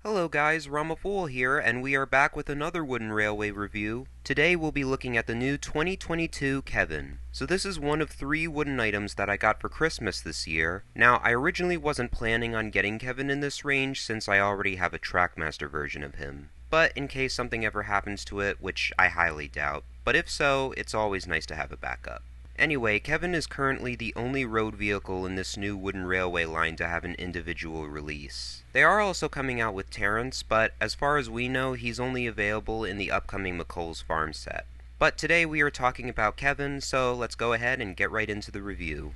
Hello guys, Ramafool here, and we are back with another Wooden Railway review. Today we'll be looking at the new 2022 Kevin. So this is one of 3 wooden items that I got for Christmas this year. Now, I originally wasn't planning on getting Kevin in this range since I already have a Trackmaster version of him. But in case something ever happens to it, which I highly doubt, but if so, it's always nice to have a backup. Anyway, Kevin is currently the only road vehicle in this new Wooden Railway line to have an individual release. They are also coming out with Terrence, but as far as we know, he's only available in the upcoming McColl's Farm set. But today we are talking about Kevin, so let's go ahead and get right into the review.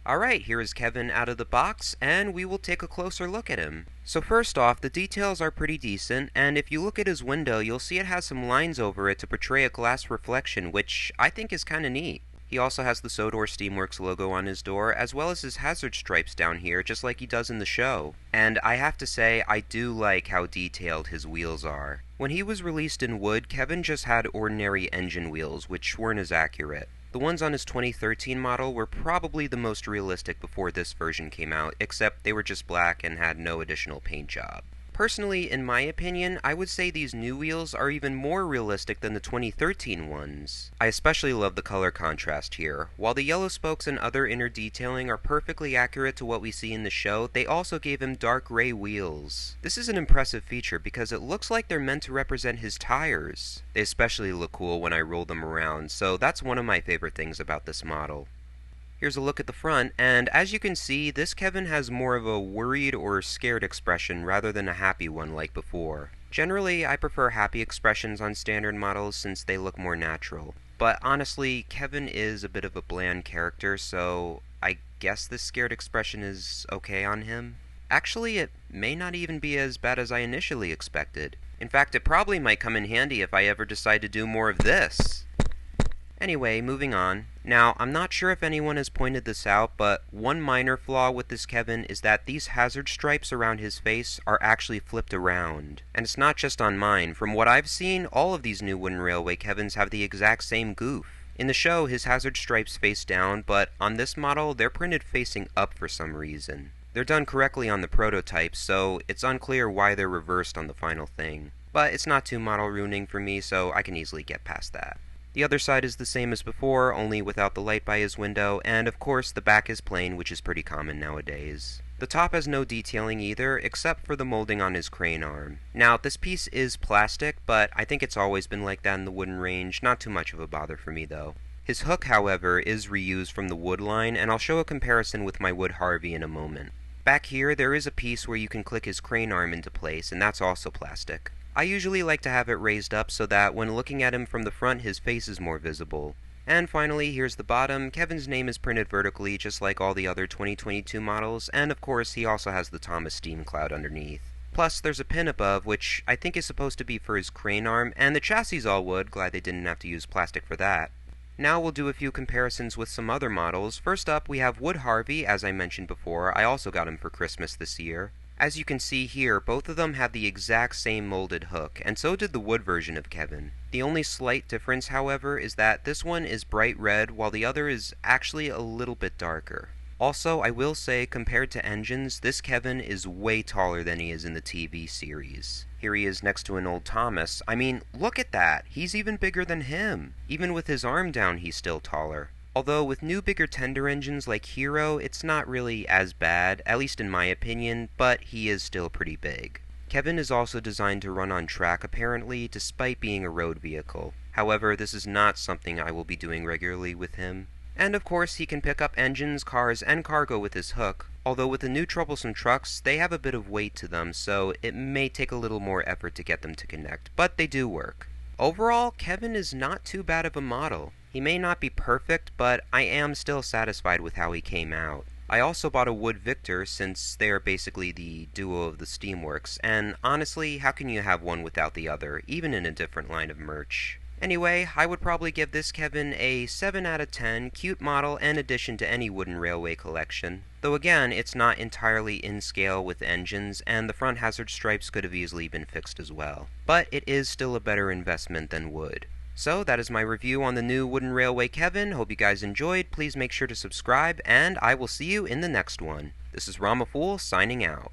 Alright, here is Kevin out of the box, and we will take a closer look at him. So first off, the details are pretty decent, and if you look at his window, you'll see it has some lines over it to portray a glass reflection, which I think is kinda neat. He also has the Sodor Steamworks logo on his door, as well as his hazard stripes down here, just like he does in the show. And I have to say, I do like how detailed his wheels are. When he was released in wood, Kevin just had ordinary engine wheels, which weren't as accurate. The ones on his 2013 model were probably the most realistic before this version came out, except they were just black and had no additional paint job. Personally, in my opinion, I would say these new wheels are even more realistic than the 2013 ones. I especially love the color contrast here. While the yellow spokes and other inner detailing are perfectly accurate to what we see in the show, they also gave him dark gray wheels. This is an impressive feature because it looks like they're meant to represent his tires. They especially look cool when I roll them around, so that's one of my favorite things about this model. Here's a look at the front, and as you can see, this Kevin has more of a worried or scared expression rather than a happy one like before. Generally, I prefer happy expressions on standard models since they look more natural. But honestly, Kevin is a bit of a bland character, so I guess this scared expression is okay on him. Actually, it may not even be as bad as I initially expected. In fact, it probably might come in handy if I ever decide to do more of this. Anyway, moving on. Now, I'm not sure if anyone has pointed this out, but one minor flaw with this Kevin is that these hazard stripes around his face are actually flipped around. And it's not just on mine. From what I've seen, all of these new Wooden Railway Kevins have the exact same goof. In the show, his hazard stripes face down, but on this model, they're printed facing up for some reason. They're done correctly on the prototype, so it's unclear why they're reversed on the final thing. But it's not too model ruining for me, so I can easily get past that. The other side is the same as before, only without the light by his window, and of course the back is plain, which is pretty common nowadays. The top has no detailing either, except for the molding on his crane arm. Now, this piece is plastic, but I think it's always been like that in the wooden range, not too much of a bother for me though. His hook, however, is reused from the wood line, and I'll show a comparison with my Wood Harvey in a moment. Back here, there is a piece where you can click his crane arm into place, and that's also plastic. I usually like to have it raised up so that when looking at him from the front, his face is more visible. And finally, here's the bottom. Kevin's name is printed vertically just like all the other 2022 models, and of course he also has the Thomas Steam Cloud underneath. Plus, there's a pin above, which I think is supposed to be for his crane arm, and the chassis is all wood, glad they didn't have to use plastic for that. Now we'll do a few comparisons with some other models. First up, we have Wood Harvey, as I mentioned before. I also got him for Christmas this year. As you can see here, both of them have the exact same molded hook, and so did the wood version of Kevin. The only slight difference, however, is that this one is bright red, while the other is actually a little bit darker. Also, I will say, compared to engines, this Kevin is way taller than he is in the TV series. Here he is next to an old Thomas. I mean, look at that! He's even bigger than him! Even with his arm down, he's still taller. Although with new bigger tender engines like Hero, it's not really as bad, at least in my opinion, but he is still pretty big. Kevin is also designed to run on track apparently, despite being a road vehicle. However, this is not something I will be doing regularly with him. And of course, he can pick up engines, cars, and cargo with his hook, although with the new troublesome trucks, they have a bit of weight to them, so it may take a little more effort to get them to connect, but they do work. Overall, Kevin is not too bad of a model. He may not be perfect, but I am still satisfied with how he came out. I also bought a Wood Victor since they are basically the duo of the Steamworks, and honestly, how can you have one without the other, even in a different line of merch? Anyway, I would probably give this Kevin a 7 out of 10, cute model and addition to any Wooden Railway collection. Though again, it's not entirely in scale with engines, and the front hazard stripes could have easily been fixed as well. But it is still a better investment than wood. So that is my review on the new Wooden Railway Kevin. Hope you guys enjoyed. Please make sure to subscribe, and I will see you in the next one. This is Ramafool signing out.